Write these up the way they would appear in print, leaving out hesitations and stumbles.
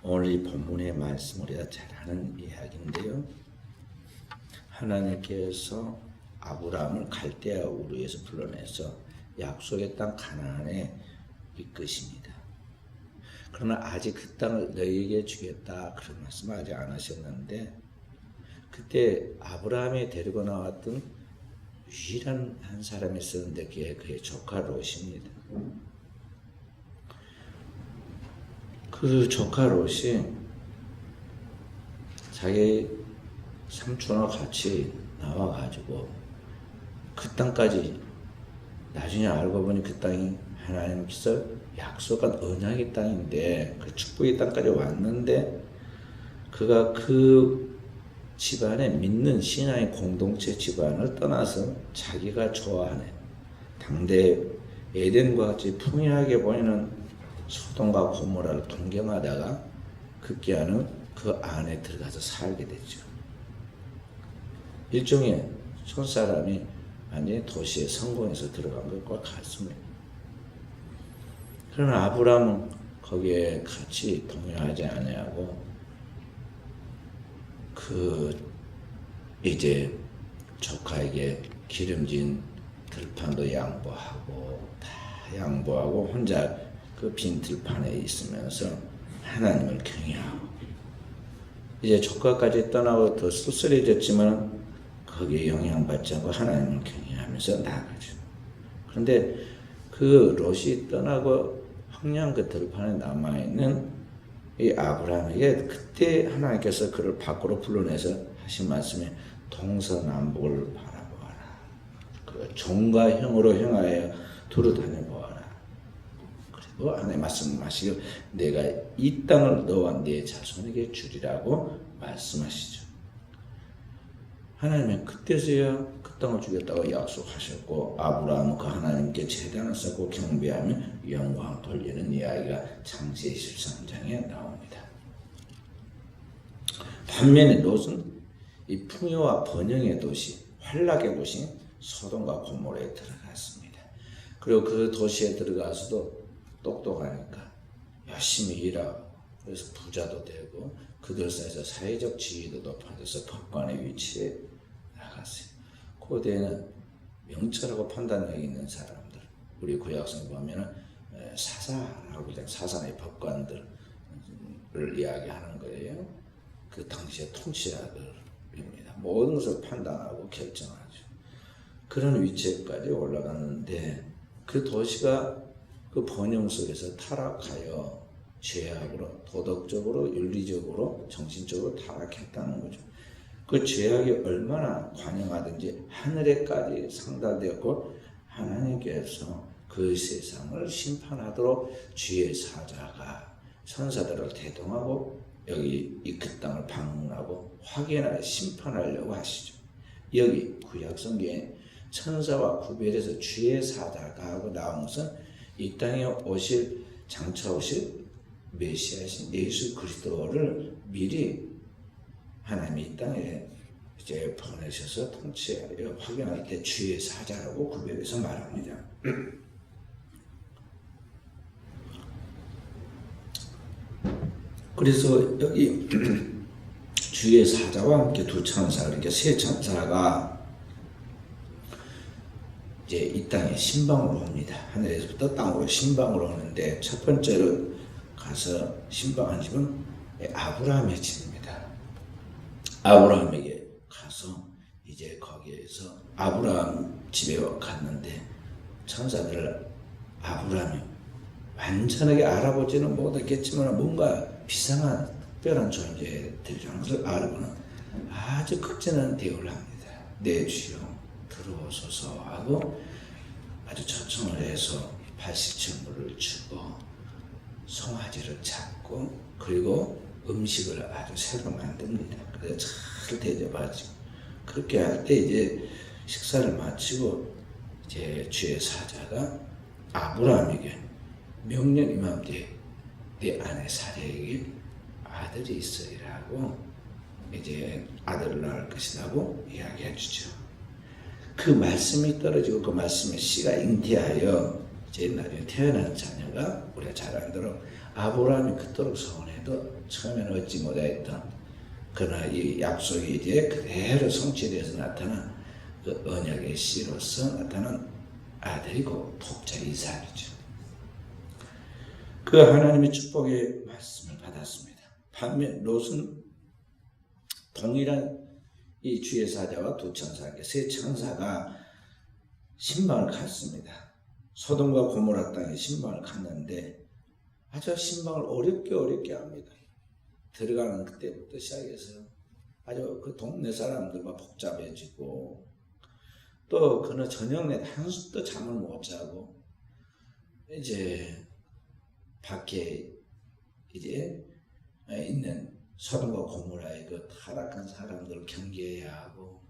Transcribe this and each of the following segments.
오늘 이 본문의 말씀 우리가 잘 아는 이야기인데요. 하나님께서 아브라함을 갈대아 우르에서 불러내서 약속의 땅 가나안에 이끄십니다. 그러나 아직 그 땅을 너희에게 주겠다 그런 말씀을 아직 안 하셨는데, 그때 아브라함이 데리고 나왔던 유일한 한 사람이 있었는데 그의 조카 롯입니다. 그 조카 롯이 자기 삼촌과 같이 나와가지고 그 땅까지, 나중에 알고 보니 그 땅이 하나님께서 약속한 언약의 땅인데 그 축복의 땅까지 왔는데, 그가 그 집안에 믿는 신앙의 공동체 집안을 떠나서 자기가 좋아하는 당대 에덴과 같이 풍요하게 보이는 소돔과 고모라를 동경하다가 급기야는 그 안에 들어가서 살게 됐죠. 일종의 손사람이 완전히 도시에 성공해서 들어간 것과 같습니다. 그러나 아브라함은 거기에 같이 동요하지 아니하고 이제 조카에게 기름진 들판도 양보하고 다 양보하고 혼자 그 빈 들판에 있으면서 하나님을 경외하고, 이제 조카까지 떠나고 더 쓸쓸해졌지만 거기에 영향받지 않고 하나님을 경외하면서 나아가죠. 그런데 그 롯이 떠나고 황량 그 들판에 남아있는 이 아브라함에게 그때 하나님께서 그를 밖으로 불러내서 하신 말씀이 동서남북을 바라보아라. 그 종과 형으로 행하여 두루 다녀보아라. 그리고 하나님 말씀하시고 내가 이 땅을 너와 네 자손에게 주리라고 말씀하시죠. 하나님은 그때서야 그 땅을 주겠다고 약속하셨고, 아브라함은 그 하나님께 제단을 쌓고 경배하며 영광 돌리는 이야기가 창세기 13장에 나옵니다. 반면에 롯은 이 풍요와 번영의 도시, 환락의 도시 소돔과 고모라에 들어갔습니다. 그리고 그 도시에 들어가서도 똑똑하니까 열심히 일하고, 그래서 부자도 되고 그들 사이에서 사회적 지위도 높아져서 법관의 위치에 나갔어요. 고대에는 명철하고 판단력이 있는 사람들, 우리 구약성에 보면은 사사라고 그냥 사사의 법관들을 이야기하는 거예요. 그 당시의 통치자들입니다. 모든 것을 판단하고 결정하죠. 그런 위치에까지 올라갔는데 그 도시가 그 번영 속에서 타락하여 죄악으로, 도덕적으로, 윤리적으로, 정신적으로 타락했다는 거죠. 그 죄악이 얼마나 관영하든지 하늘에까지 상달되었고, 하나님께서 그 세상을 심판하도록 주의 사자가 천사들을 대동하고 여기 이 그 땅을 방문하고 확인하여 심판하려고 하시죠. 여기 구약성경에 천사와 구별해서 주의 사자가 하고 나온 것은 이 땅에 오실, 장차 오실 메시아신 예수 그리스도를 미리 하나님이 이 땅에 이제 보내셔서 통치하여 확인할 때 주의 사자라고 구별해서 말합니다. 그래서 여기 주의 사자와 함께 두 천사, 그러니까 세 천사가 이제 이 땅에 신방으로 옵니다. 하늘에서부터 땅으로 신방으로 오는데 첫 번째로 가서 신방한 집은 아브라함의 집입니다. 아브라함에게 가서 이제 거기에서 아브라함 집에 갔는데 천사들을 아브라함이 완전하게 알아보지는 못했겠지만 뭔가 비상한 특별한 존재들이라는 것을 알아보는 아주 극진한 대우를 합니다. 내 주여 들어오소서 하고 아주 초청을 해서 발시청물을 주고 송아지를 잡고 그리고 음식을 아주 새로 만듭니다. 그래서 잘 대접하죠. 그렇게 할 때 이제 식사를 마치고 이제 주의 사자가 아브라함에게 명년 이맘때 네 아내 사례에게 아들이 있으리라고, 이제 아들을 낳을 것이라고 이야기해 주죠. 그 말씀이 떨어지고 그 말씀의 씨가 잉태하여 이제 나중에 태어난 자녀가 우리가 잘 알도록 아브라함이 그토록 서운해도 처음에는 얻지 못했던 그러나 이 약속이 이제 그대로 성취되어서 나타난 그 언약의 씨로서 나타난 아들이고 독자 이삭이죠. 그 하나님의 축복의 말씀을 받았습니다. 반면 롯은 동일한 이 주의 사자와 두 천사에게 세 천사가 신방을 갔습니다. 소돔과 고모라 땅에 신방을 갔는데 아주 신방을 어렵게 합니다. 들어가는 그때부터 시작해서 아주 그 동네 사람들과 복잡해지고 또 그는 저녁 내 한숨도 잠을 못 자고 이제 밖에 이제 있는 소돔과 고모라의 그 타락한 사람들을 경계해야 하고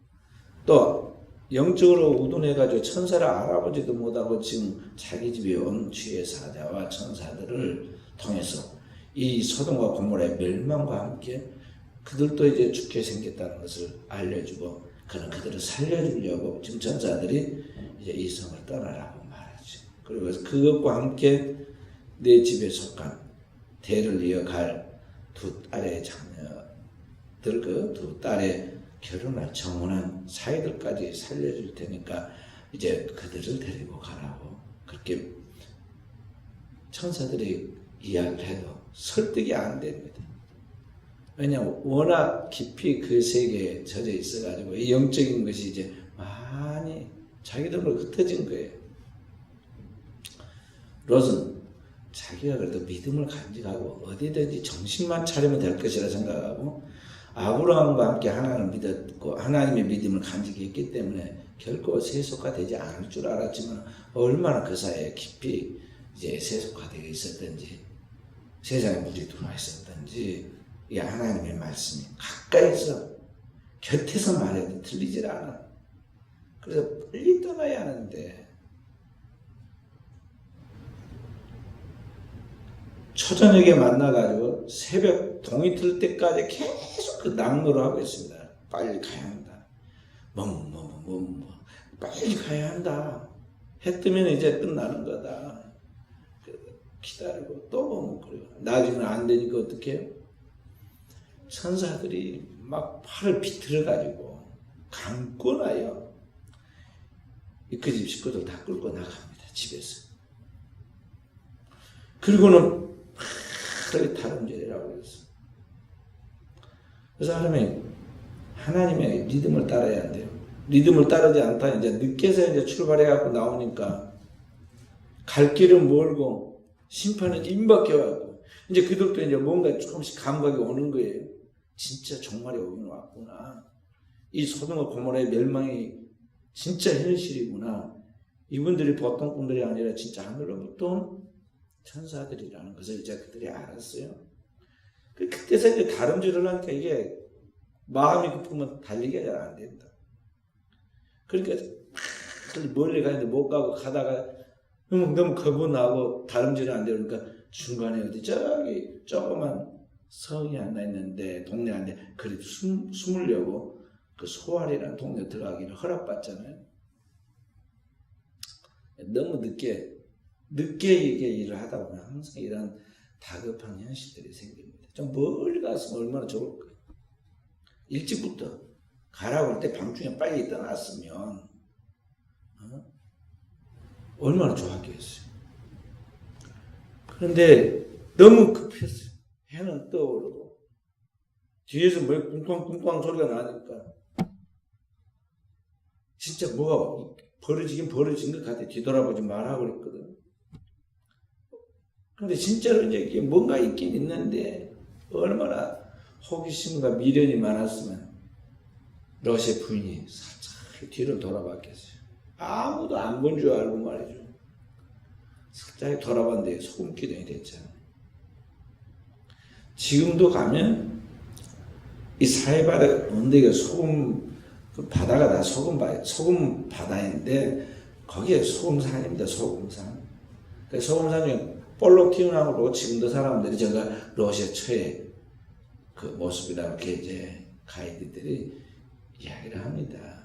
또 영적으로 우둔해가지고 천사를 알아보지도 못하고 지금 자기 집에 온 주의 사자와 천사들을 통해서 이 소돔과 고모라의 멸망과 함께 그들도 이제 죽게 생겼다는 것을 알려주고 그는 그들을 살려주려고 지금 천사들이 이제 이 성을 떠나라고 말하죠. 그리고 그것과 함께 내 집에 속한 대를 이어갈 두 딸의 자녀들 그 두 딸의 결혼할 정혼한 사이들까지 살려줄 테니까 이제 그들을 데리고 가라고 그렇게 천사들이 이야기를 해도 설득이 안 됩니다. 왜냐하면 워낙 깊이 그 세계에 젖어 있어가지고 이 영적인 것이 이제 많이 자기들로 흩어진 거예요. 롯은 자기가 그래도 믿음을 간직하고 어디든지 정신만 차리면 될 것이라 생각하고 아브라함과 함께 하나님을 믿었고 하나님의 믿음을 간직했기 때문에 결코 세속화되지 않을 줄 알았지만 얼마나 그 사이에 깊이 이제 세속화되어 있었던지 세상에 물이 들어와 있었던지 이 하나님의 말씀이 가까이서 곁에서 말해도 들리질 않아. 그래서 빨리 떠나야 하는데 초저녁에 만나가지고 새벽 동이 들 때까지 계속 그 낙노를 하고 있습니다. 빨리 가야 한다. 빨리 가야 한다. 해 뜨면 이제 끝나는 거다. 기다리고 또 그리고 나중에 안 되니까 어떻게 해요? 천사들이 막 팔을 비틀어가지고 감고 나요. 그 집 식구들 다 끌고 나갑니다. 집에서. 그리고는 하루에 다름질이라고 했어. 그래서 하나님의 리듬을 따라야 한대요. 리듬을 따르지 않다 이제 늦게서 이제 출발해갖고 나오니까 갈 길은 멀고 심판은 임박해 왔고 이제 그들도 이제 뭔가 조금씩 감각이 오는 거예요. 진짜 종말이 오긴 왔구나. 이 소돔과 고모라의 멸망이 진짜 현실이구나. 이분들이 보통 분들이 아니라 진짜 하늘로부터 온 천사들이라는 것을 이제 그들이 알았어요. 그때서 이제 다름질을 하니까 이게 마음이 급으면 달리기가 잘 안 된다. 그러니까 멀리 가는데 못 가고 가다가 너무 겁이 나고 다름질을 안 되니까 중간에 어디 저기 조그만 성이 하나 있는데 동네 안에 그래도 숨으려고 그 소알이라는 동네 들어가기를 허락받잖아요. 너무 늦게 이게 일을 하다 보면 항상 이런 다급한 현실들이 생깁니다. 좀 멀리 갔으면 얼마나 좋을까. 일찍부터 가라고 할 때 밤중에 빨리 떠났으면 얼마나 좋았겠어요. 그런데 너무 급했어요. 해는 떠오르고 뒤에서 뭐 쿵쾅쿵쾅 소리가 나니까 진짜 뭐가 벌어지긴 벌어진 것 같아. 뒤돌아보지 말라고 그랬거든. 근데 진짜로 이제 이게 뭔가 있긴 있는데 얼마나 호기심과 미련이 많았으면 롯의 부인이 살짝 뒤를 돌아봤겠어요. 아무도 안 본 줄 알고 말이죠. 살짝 돌아봤는데 소금 기둥이 됐잖아요. 지금도 가면 이 사해바다 언덕에 소금 그 바다가 다 소금 바다인데 거기에 소금산입니다. 소금산. 그 소금산 중에 볼록 튀어나오고 지금도 사람들이 제가 롯의 처의 그 모습이라고 이렇게 이제 가이드들이 이야기를 합니다.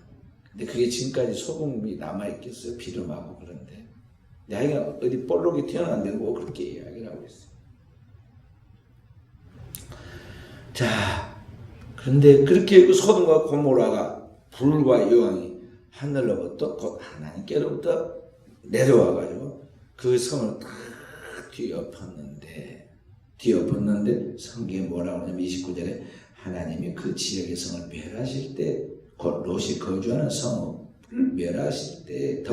근데 그게 지금까지 소금이 남아있겠어요? 비름하고 그런데. 야기가 어디 볼록이 튀어나온다고 그렇게 이야기를 하고 있어요. 자, 그런데 그렇게 그 소돔과 고모라가 불과 여왕이 하늘로부터 곧 하나님께로부터 내려와가지고 그 성을 딱 뒤엎었는데 성경에 뭐라고 하냐면 29절에 하나님이 그 지역의 성을 멸하실 때, 곧 롯이 거주하는 성을 멸하실 때,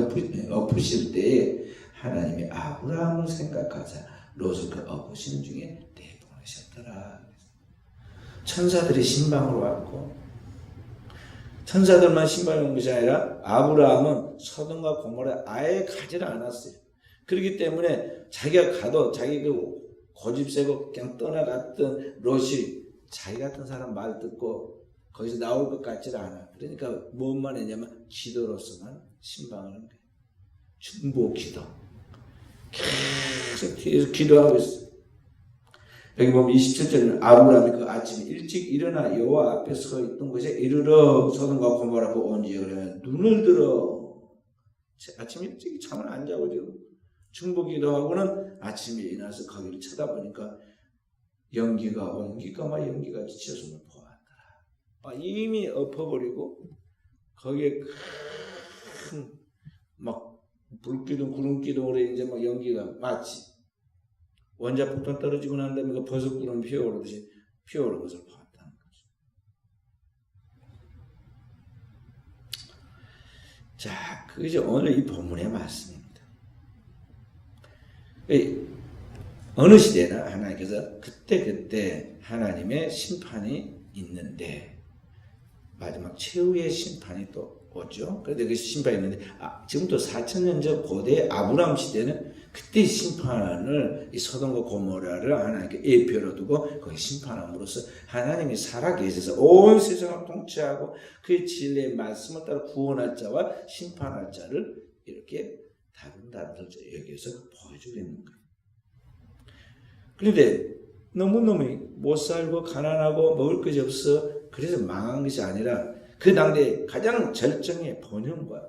엎으실 때에 하나님이 아브라함을 생각하사 롯을 그 엎으시는 중에 내보내셨더라. 천사들이 신방으로 왔고, 천사들만 신방에 온 것이 아니라 아브라함은 소돔과 고모라에 아예 가지를 않았어요. 그렇기 때문에 자기가 가도 자기 그 고집세고 그냥 떠나갔던 롯이 자기 같은 사람 말 듣고 거기서 나올 것 같지를 않아. 그러니까 뭔만 했냐면 기도로서만 신방을 한 거예요. 중보 기도. 계속 뒤에서 기도하고 있어. 여기 보면 27절에 아브라함이 그 아침에 일찍 일어나 여호와 앞에 서 있던 곳에 이르러 소돔과 고모라 그 온 지역에 눈을 들어. 아침 일찍 잠을 안 자고 지금 중보 기도하고는 아침에 일어나서 거기를 쳐다보니까 연기가 연기가 지쳐서 보았더라. 이미 엎어버리고 거기에 큰 막 불기둥 구름기둥으로 이제 막 연기가 마치 원자폭탄 떨어지고 난 다음에 그 버섯구름 피어오르듯이 피어오르는 것을 보았다는 거죠. 자, 그게 오늘 이 본문의 말씀입니다. 어느 시대나 하나님께서 그때 하나님의 심판이 있는데 마지막 최후의 심판이 또 오죠. 그런데 그 심판이 있는데 지금도 4,000년 전 고대 아브라함 시대는 그때 심판을 이 소돔과 고모라를 하나님께 예표로 두고 거기 심판함으로써 하나님이 살아계셔서 온 세상을 통치하고 그의 진리의 말씀을 따라 구원할 자와 심판할 자를 이렇게 다룬다는 것을 여기에서 보여주고 있는 거예요. 그런데 너무너무 못 살고 가난하고 먹을 것이 없어 그래서 망한 것이 아니라 그 당대에 가장 절정의 번영과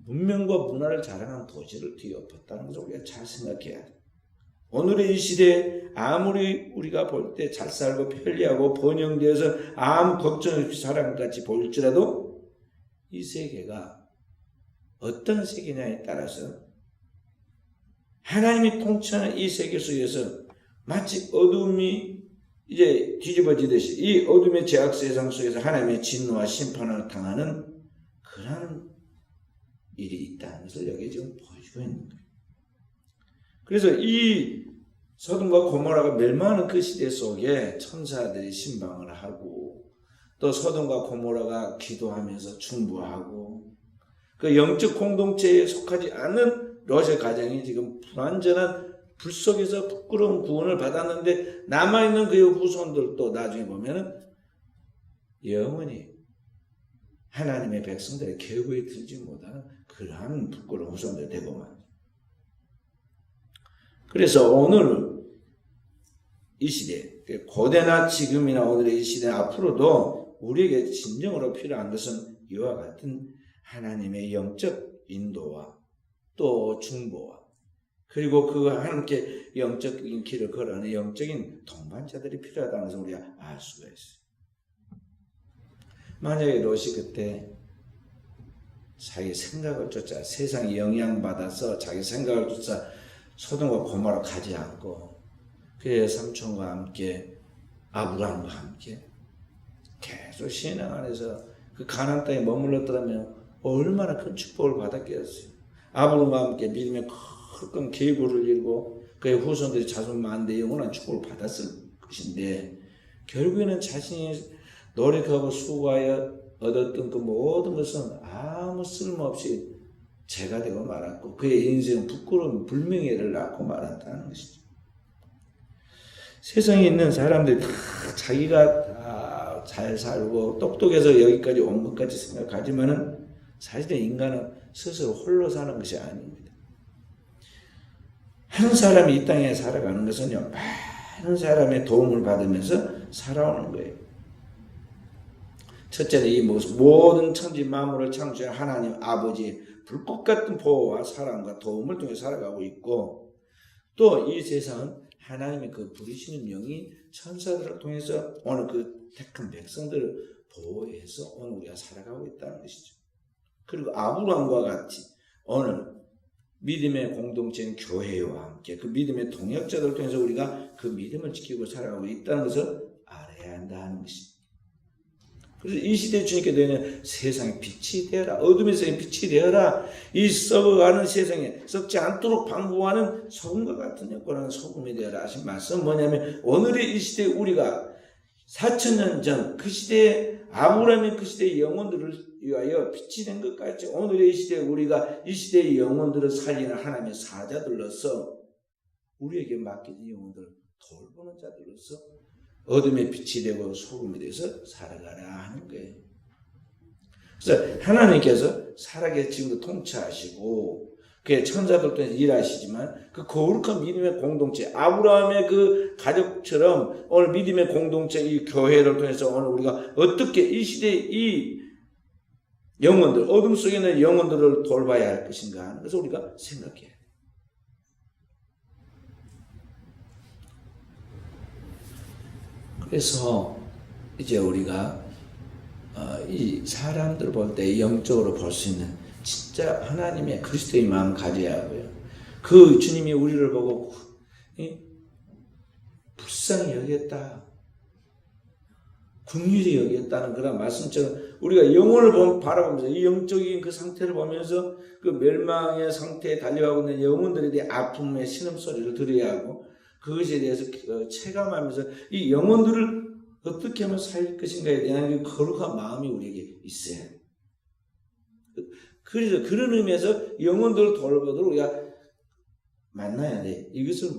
문명과 문화를 자랑한 도시를 뒤엎었다는 것을 우리가 잘 생각해야 돼요. 오늘의 이 시대에 아무리 우리가 볼 때 잘 살고 편리하고 번영되어서 아무 걱정 없이 살아간 것 같이 보일지라도 이 세계가 어떤 세계냐에 따라서 하나님이 통치하는 이 세계 속에서 마치 어둠이 이제 뒤집어지듯이 이 어둠의 죄악 세상 속에서 하나님의 진노와 심판을 당하는 그런 일이 있다는 것을 여기 지금 보여주고 있는 거예요. 그래서 이 소돔과 고모라가 멸망하는 그 시대 속에 천사들이 신방을 하고 또 소돔과 고모라가 기도하면서 중보하고 그 영적 공동체에 속하지 않은 롯의 가정이 지금 불완전한 불 속에서 부끄러운 구원을 받았는데 남아있는 그의 후손들도 나중에 보면은 영원히 하나님의 백성들의 계보에 들지 못하는 그러한 부끄러운 후손들이 되고 말이죠. 그래서 오늘 이 시대, 고대나 지금이나 오늘의 이 시대 앞으로도 우리에게 진정으로 필요한 것은 이와 같은 하나님의 영적 인도와 또 중보와 그리고 그와 함께 영적인 길을 걸어가는 영적인 동반자들이 필요하다는 것을 우리가 알 수가 있어요. 만약에 롯이 그때 자기 생각을 쫓아 세상에 영향받아서 자기 생각을 쫓아 소돔과 고모라 가지 않고 그의 삼촌과 함께 아브라함과 함께 계속 신앙 안에서 그 가나안 땅에 머물렀더라면 얼마나 큰 축복을 받았겠어요. 아브라함과 함께 믿음의 큰 계보를 이루고 그의 후손들이 자손 많은데 영원한 축복을 받았을 것인데 결국에는 자신이 노력하고 수고하여 얻었던 그 모든 것은 아무 쓸모없이 죄가 되고 말았고 그의 인생은 부끄러운 불명예를 낳고 말았다는 것이죠. 세상에 있는 사람들이 다 자기가 다 잘 살고 똑똑해서 여기까지 온 것까지 생각하지만은 사실은 인간은 스스로 홀로 사는 것이 아닙니다. 한 사람이 이 땅에 살아가는 것은요, 많은 사람의 도움을 받으면서 살아오는 거예요. 첫째는 이 모든 천지 만물을 창조한 하나님 아버지의 불꽃 같은 보호와 사랑과 도움을 통해 살아가고 있고 또 이 세상은 하나님의 그 부르시는 영이 천사들을 통해서 오늘 그 택한 백성들을 보호해서 오늘 우리가 살아가고 있다는 것이죠. 그리고 아브라함과 같이 오늘 믿음의 공동체인 교회와 함께 그 믿음의 동역자들을 통해서 우리가 그 믿음을 지키고 살아가고 있다는 것을 알아야 한다는 것입니다. 그래서 이 시대에 주님께 너희는 세상의 빛이 되어라. 어둠의 세상의 빛이 되어라. 이 썩어가는 세상에 썩지 않도록 방부하는 소금과 같은 역할하는 소금이 되어라 하신 말씀은 뭐냐면 오늘의 이 시대에 우리가 4,000년 전 그 시대에 아브라함의 그 시대의 영혼들을 위하여 빛이 된 것 같이 오늘의 이 시대에 우리가 이 시대의 영혼들을 살리는 하나님의 사자들로서 우리에게 맡겨진 영혼들을 돌보는 자들로서 어둠의 빛이 되고 소금이 돼서 살아가라 하는 거예요. 그래서 하나님께서 살아계신 지금도 통치하시고 그 천사들 통해서 일하시지만 그 거룩한 믿음의 공동체 아브라함의 그 가족처럼 오늘 믿음의 공동체 이 교회를 통해서 오늘 우리가 어떻게 이 시대의 이 영혼들 어둠 속에 있는 영혼들을 돌봐야 할 것인가 하는 것을 우리가 생각해야 돼요. 그래서 이제 우리가 이 사람들 볼 때 영적으로 볼 수 있는 진짜 하나님의 그리스도의 마음 가져야 하고요. 그 주님이 우리를 보고 불쌍히 여겼다. 긍휼히 여겼다는 그런 말씀처럼 우리가 영혼을 바라보면서 이 영적인 그 상태를 보면서 그 멸망의 상태에 달려가고 있는 영혼들에 대해 아픔의 신음소리를 들어야 하고 그것에 대해서 체감하면서 이 영혼들을 어떻게 하면 살 것인가에 대한 거룩한 마음이 우리에게 있어야 해요. 그래서 그런 의미에서 영혼들을 돌보도록 우리가 만나야 돼. 이것을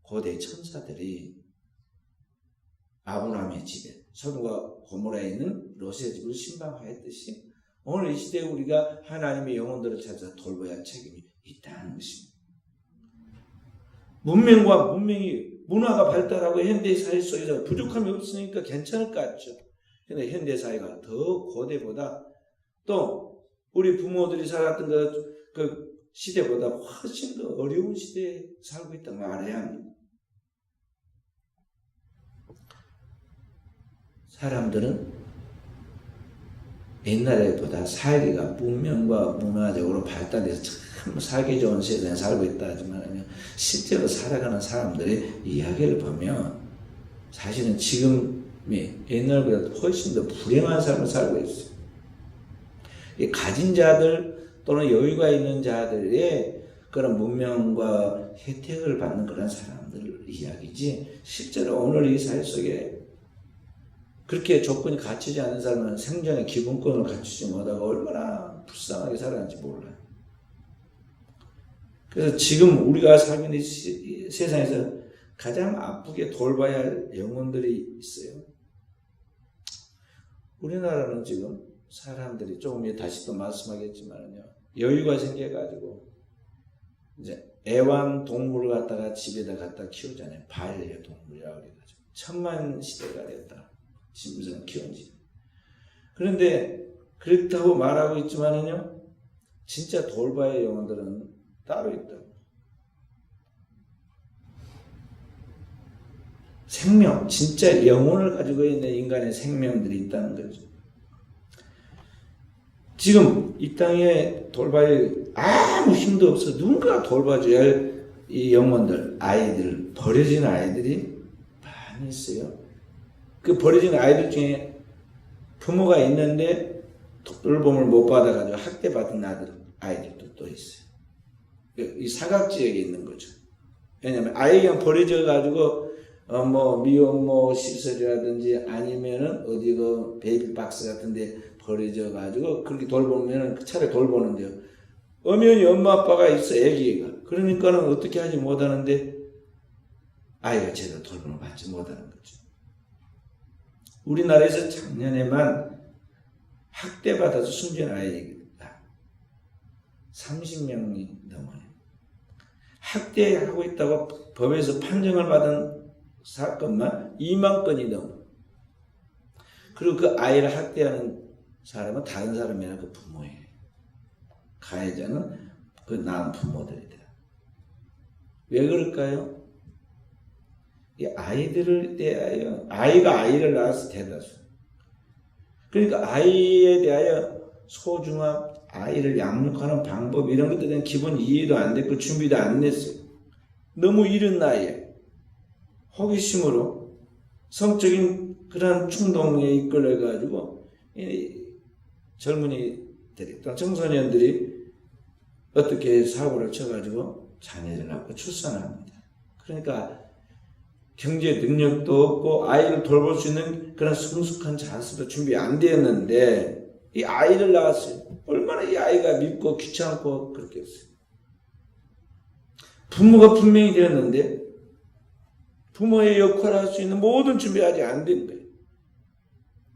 고대 천사들이 아브라함의 집에 소돔과 고모라에 있는 롯의 집을 신방하였듯이 오늘 이 시대에 우리가 하나님의 영혼들을 찾아 돌봐야 할 책임이 있다는 것입니다. 문명과 문화가 발달하고 현대사회 속에서 부족함이 없으니까 괜찮을 것 같죠. 그런데 현대사회가 더 고대보다 또 우리 부모들이 살았던 그 시대보다 훨씬 더 어려운 시대에 살고 있다는 걸 알아야 합니다. 사람들은 옛날보다 살기가 문명과 문화적으로 발달해서 참 살기 좋은 세상에 살고 있다 하지만 실제로 살아가는 사람들의 이야기를 보면 사실은 지금의 옛날보다 훨씬 더 불행한 삶을 살고 있어요. 가진 자들 또는 여유가 있는 자들의 그런 문명과 혜택을 받는 그런 사람들 이야기지 실제로 오늘 이 사회 속에 그렇게 조건이 갖추지 않은 사람은 생존의 기본권을 갖추지 못하고 얼마나 불쌍하게 살았는지 몰라요. 그래서 지금 우리가 살고 있는 세상에서 가장 아프게 돌봐야 할 영혼들이 있어요. 우리나라는 지금 사람들이 조금 다시 또 말씀하겠지만요. 여유가 생겨가지고 이제 애완동물을 갖다가 집에다 갖다 키우잖아요. 반려동물이라고 그래가지고. 천만 시대가 됐다. 짐승을 키운지. 그런데 그렇다고 말하고 있지만은요. 진짜 돌봐야 할 영혼들은 따로 있다고. 생명, 진짜 영혼을 가지고 있는 인간의 생명들이 있다는 거죠. 지금 이 땅에 돌봐야 아무 힘도 없어 누군가 돌봐줘야 할 이 영혼들, 아이들, 버려진 아이들이 많이 있어요. 그 버려진 아이들 중에 부모가 있는데 돌봄을 못 받아가지고 학대받은 아이들도 또 있어요. 이 사각지역에 있는 거죠. 왜냐하면 아이가 버려져가지고 미혼모 시설이라든지 아니면은 어디 그 베이비박스 같은데 버려져가지고 그렇게 돌보면은 차라리 돌보는데요. 엄연히 엄마 아빠가 있어 애기가. 그러니까는 어떻게 하지 못하는데 아이가 제대로 돌봄을 받지 못하는 거죠. 우리나라에서 작년에만 학대받아서 숨진 아이가 30명이 넘어요. 학대하고 있다고 법에서 판정을 받은 사건만 2만 건이 넘어. 그리고 그 아이를 학대하는 사람은 다른 사람이 아니라 그 부모예요. 가해자는 그 낳은 부모들이다. 왜 그럴까요? 이 아이들을 대하여, 아이가 아이를 낳아서 대다수. 그러니까 아이에 대하여 소중함, 아이를 양육하는 방법 이런 것들에 대한 기본 이해도 안 됐고 준비도 안 됐어요. 너무 이른 나이에 호기심으로 성적인 그런 충동에 이끌려가지고 젊은이들이 또 청소년들이 어떻게 사고를 쳐가지고 자녀를 낳고 출산합니다. 그러니까 경제 능력도 없고 아이를 돌볼 수 있는 그런 성숙한 자세도 준비 안 되었는데 이 아이를 낳았어요. 얼마나 이 아이가 밉고 귀찮고 그렇겠어요. 부모가 분명히 되었는데 부모의 역할을 할 수 있는 모든 준비가 아직 안 된 거예요.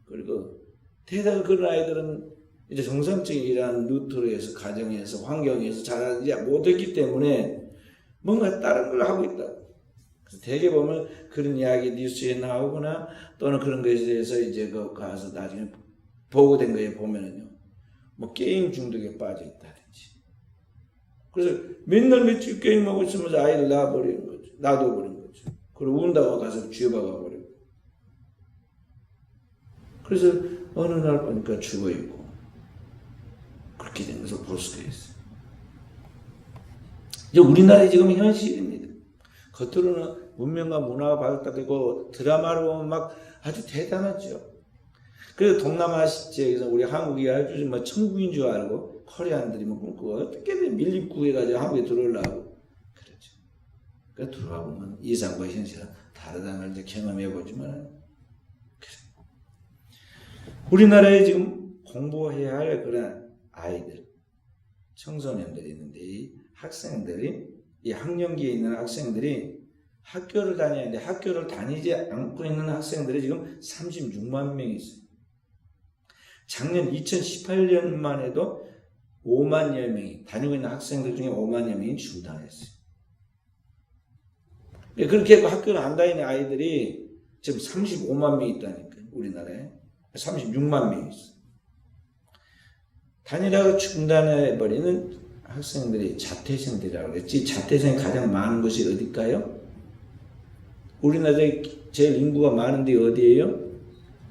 그리고 대다수 그런 아이들은 이제 정상적인 이러한 루트로에서 가정에서 환경에서 자라지 못했기 때문에 뭔가 다른 걸 하고 있다. 그래서 대개 보면 그런 이야기 뉴스에 나오거나 또는 그런 것에 대해서 이제 가서 나중에 보고된 거에 보면은요, 뭐 게임 중독에 빠져 있다든지. 그래서 맨날 며칠 게임하고 있으면서 아이를 놔버리는 거죠. 놔둬버리는 거죠. 그리고 운다고 가서 쥐어박아 버리고. 그래서 어느 날 보니까 죽어 있고 그렇게 된 것을 볼 수가 있어요. 이제 우리나라의 지금 현실입니다. 겉으로는 문명과 문화가 발달되고 드라마로 보면 막 아주 대단하죠. 그래서 동남아 지역에서 우리 한국이 아주 뭐 천국인 줄 알고 코리안들이 뭐 꿈꾸고 어떻게든 밀립구해가지고 한국에 들어오려고 그러죠. 그러니까 들어와 보면 이상과 현실은 다르다는 걸 이제 경험해 보지만 그래. 우리나라에 지금 공부해야 할 그런 아이들, 청소년들이 있는데 이 학생들이 이 학령기에 있는 학생들이 학교를 다녀야 하는데 학교를 다니지 않고 있는 학생들이 지금 36만 명이 있어요. 작년 2018년만 해도 5만여 명이 다니고 있는 학생들 중에 5만여 명이 중단했어요. 그렇게 학교를 안 다니는 아이들이 지금 35만 명이 있다니까요. 우리나라에 36만 명이 있어요. 다니다가 중단해버리는 학생들이 자퇴생들이라고 그랬지. 자퇴생이 가장 많은 곳이 어딜까요? 우리나라에 제일 인구가 많은데 어디예요?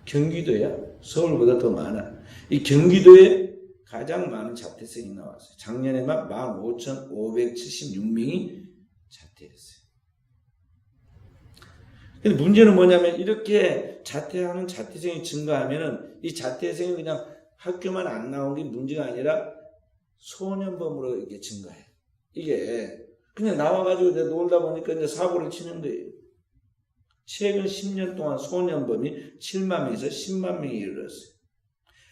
경기도야. 서울보다 더 많아. 이 경기도에 가장 많은 자퇴생이 나왔어요. 작년에만 15,576명이 자퇴했어요. 근데 문제는 뭐냐면 이렇게 자퇴하는 자퇴생이 증가하면은 이 자퇴생이 그냥 학교만 안 나온 게 문제가 아니라 소년범으로 이게 증가해. 이게 그냥 나와가지고 이제 놀다 보니까 이제 사고를 치는 거예요. 최근 10년 동안 소년범이 7만 명에서 10만 명이 이르렀어요.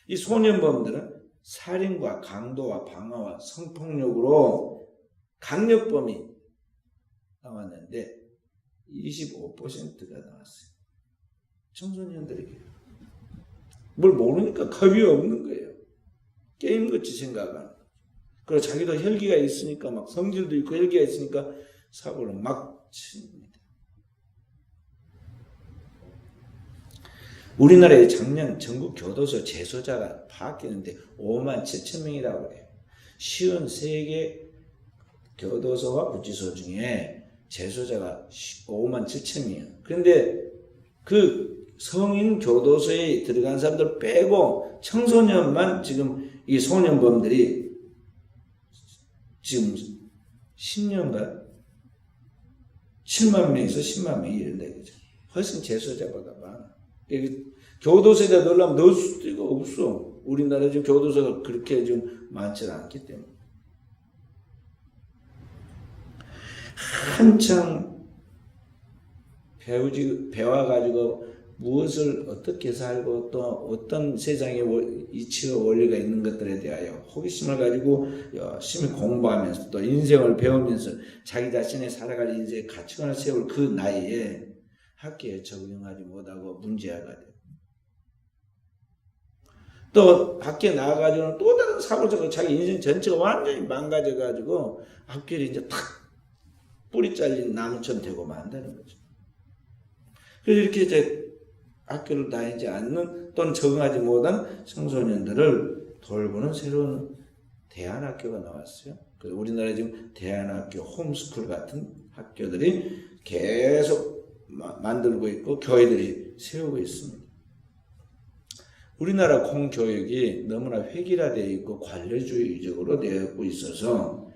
이 소년범들은 살인과 강도와 방화와 성폭력으로 강력범이 나왔는데 25%가 나왔어요. 청소년들에게. 뭘 모르니까 겁이 없는 거예요. 게임같이 생각하는. 그리고 자기도 혈기가 있으니까 막 성질도 있고 혈기가 있으니까 사고를 막 칩니다. 우리나라에 작년 전국 교도소 재소자가 파악했는데 5만 7천 명이라고 해요. 53개 교도소와 구치소 중에 재소자가 5만 7천 명이에요. 그런데 그 성인 교도소에 들어간 사람들 빼고 청소년만 지금 이 소년범들이 지금 10년간 7만 명에서 10만 명이 이른다 이거죠. 훨씬 재소자보다 많아. 교도소에다 넣으려면 넣을 수가 없어. 우리나라 지금 교도소가 그렇게 좀 많지 않기 때문에. 한창 배워가지고 무엇을 어떻게 살고 또 어떤 세상의 이치와 원리가 있는 것들에 대하여 호기심을 가지고 열심히 공부하면서 또 인생을 배우면서 자기 자신의 살아갈 인생의 가치관을 세울 그 나이에 학교에 적응하지 못하고 문제아가 돼요. 또 학교에 나와가지고는 또 다른 사고적으로 자기 인생 전체가 완전히 망가져가지고 학교에 이제 탁 뿌리 잘린 나무처럼 되고 만다는 거죠. 그래서 이렇게 이제 학교를 다니지 않는 또는 적응하지 못한 청소년들을 돌보는 새로운 대안학교가 나왔어요. 우리나라에 지금 대안학교, 홈스쿨 같은 학교들이 계속 만들고 있고 교회들이 세우고 있습니다. 우리나라 공교육이 너무나 획일화되어 있고 관료주의적으로 되어 있어서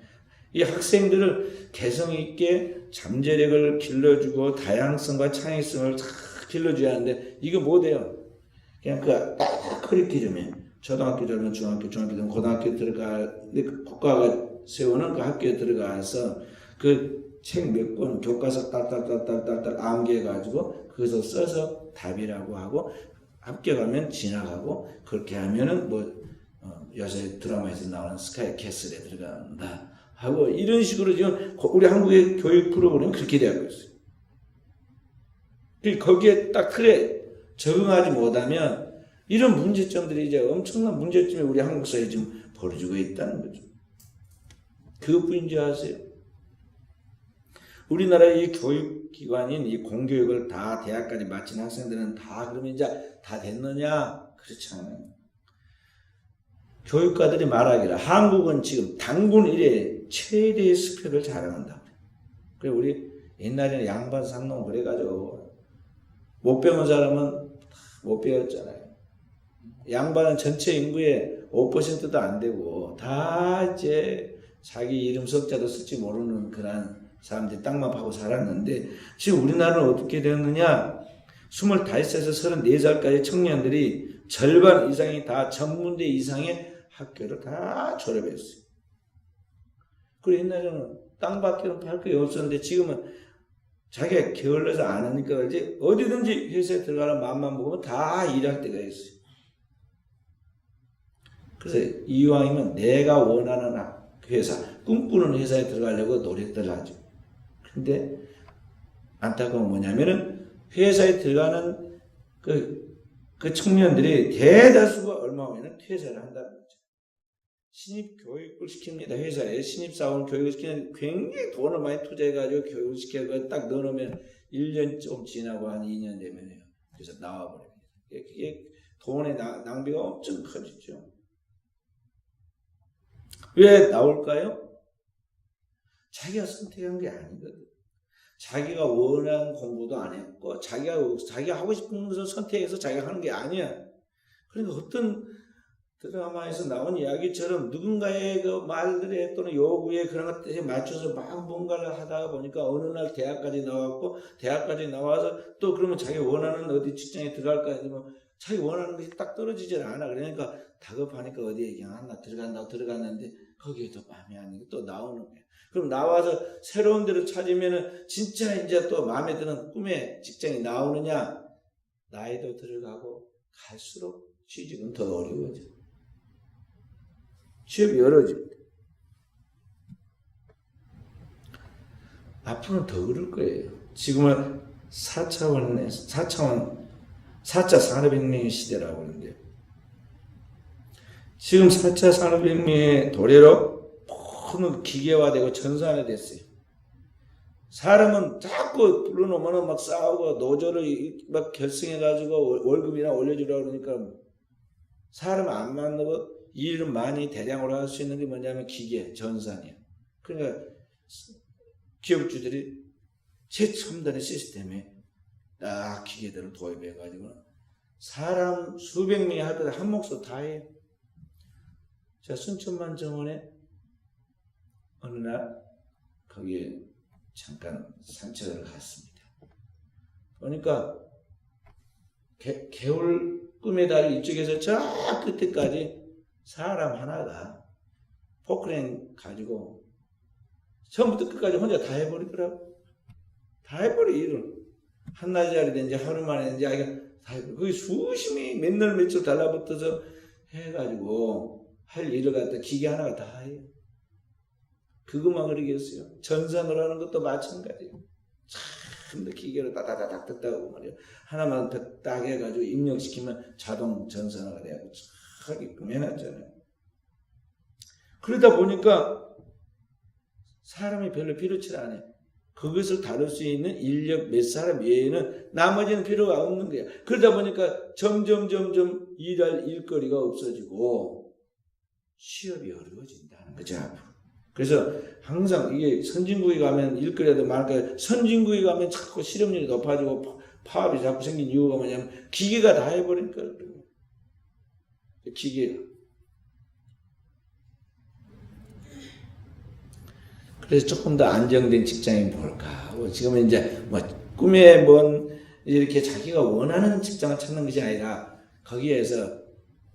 이 학생들을 개성 있게 잠재력을 길러주고 다양성과 창의성을 잘 길러줘야 하는데 이거 못해요. 그냥 딱 커리큘럼에 초등학교 되면 중학교 되면 고등학교 근데 국가가 세우는 그 학교에 들어가서 그 책 몇 권 교과서 딸딸딸딸딸 암기해가지고 그것을 써서 답이라고 하고 합격하면 지나가고 그렇게 하면은 요새 드라마에서 나오는 스카이 캐슬에 들어간다 하고 이런 식으로 지금 우리 한국의 교육 프로그램은 그렇게 되고 있어요. 거기에 딱 틀에 적응하지 못하면 이런 문제점들이 이제 엄청난 문제점이 우리 한국 사회에 지금 벌어지고 있다는 거죠. 그것뿐인 줄 아세요? 우리나라의 이 교육기관인 이 공교육을 다 대학까지 마친 학생들은 다 그러면 이제 다 됐느냐? 그렇지 않아요. 교육가들이 말하기를 한국은 지금 단군 이래 최대의 스펙을 자랑한다. 그래 우리 옛날에는 양반 상놈 그래가지고 못 배운 사람은 못 배웠잖아요. 양반은 전체 인구의 5%도 안 되고 다 이제 자기 이름 석자도 쓸지 모르는 그런 사람들이 땅만 파고 살았는데 지금 우리나라는 어떻게 되었느냐? 25세에서 34살까지 청년들이 절반 이상이 다 전문대 이상의 학교를 다 졸업했어요. 그리고 옛날에는 땅밖에는 팔 게 없었는데 지금은 자기가 게을러서 안 하니까 이제 어디든지 회사에 들어가는 마음만 먹으면 다 일할 때가 있어요. 그래서 이왕이면 내가 원하는 회사, 꿈꾸는 회사에 들어가려고 노력들 하죠. 근데 안타까운 건 뭐냐면은 회사에 들어가는 그 청년들이 대다수가 얼마 후에는 퇴사를 한다는 거죠. 신입 교육을 시킵니다. 회사에 신입사원 교육을 시키는 굉장히 돈을 많이 투자해가지고 교육을 시켜서 딱 넣어놓으면 1년 좀 지나고 한 2년 되면요. 그래서 나와버립니다. 그게 돈의 낭비가 엄청 커지죠. 왜 나올까요? 자기가 선택한 게 아니거든. 자기가 원하는 공부도 안 했고, 자기가 하고 싶은 것을 선택해서 자기가 하는 게 아니야. 그러니까 어떤 드라마에서 나온 이야기처럼 누군가의 그 말들에 또는 요구에 그런 것들에 맞춰서 막 뭔가를 하다가 보니까 어느 날 대학까지 나왔고, 대학까지 나와서 또 그러면 자기 원하는 어디 직장에 들어갈까 하면 자기 원하는 것이 딱 떨어지질 않아. 그러니까 다급하니까 어디에 그냥 들어간다고 들어갔는데 거기에도 마음에 안 드는 게 또 나오는 거야. 그럼 나와서 새로운 데를 찾으면은 진짜 이제 또 마음에 드는 꿈의 직장이 나오느냐? 나이도 들어가고 갈수록 취직은 더 어려워져. 취업이 어려워집니다. 앞으로는 더 그럴 거예요. 지금은 4차 산업혁명의 시대라고 하는데 지금 4차 산업혁명의 도래로 모든 기계화되고 전산화됐어요. 사람은 자꾸 불러놓으면 막 싸우고 노조를 막 결성해가지고 월급이나 올려주라고 그러니까 사람 안 만나고 일을 많이 대량으로 할 수 있는 게 뭐냐면 기계, 전산이야. 그러니까 기업주들이 최첨단의 시스템에 딱 기계들을 도입해가지고 사람 수백 명이 할 때 한 몫을 다 해요. 제가 순천만 정원에 어느 날 거기에 잠깐 산책을 갔습니다. 보니까 개울 꿈의 달 이쪽에서 저 끝에까지 사람 하나가 포크레인 가지고 처음부터 끝까지 혼자 다 해버리더라고. 다 해버려 일을. 한나절이든지 하루 만에든지 다 해버려. 거기 수심이 맨날 며칠 달라붙어서 해가지고 할 일을 갖다 기계 하나가 다 해요. 그것만 그러겠어요. 전산을 하는 것도 마찬가지예요. 참 기계로 따다다닥 듣다고 말이에요. 하나만 딱 해가지고 입력시키면 자동 전산화가 돼가지고 하게끔 해놨잖아요. 그러다 보니까 사람이 별로 필요치 않아요. 그것을 다룰 수 있는 인력 몇 사람 외에는 나머지는 필요가 없는 거야. 그러다 보니까 점점 일할 일거리가 없어지고 취업이 어려워진다는 거죠. 그래서 항상 이게 선진국에 가면 일거리도 많으니까 선진국에 가면 자꾸 실업률이 높아지고 파업이 자꾸 생긴 이유가 뭐냐면 기계가 다 해버리니까. 기계가. 그래서 조금 더 안정된 직장이 뭘까? 지금은 이제 뭐 꿈에 뭔 이렇게 자기가 원하는 직장을 찾는 것이 아니라 거기에서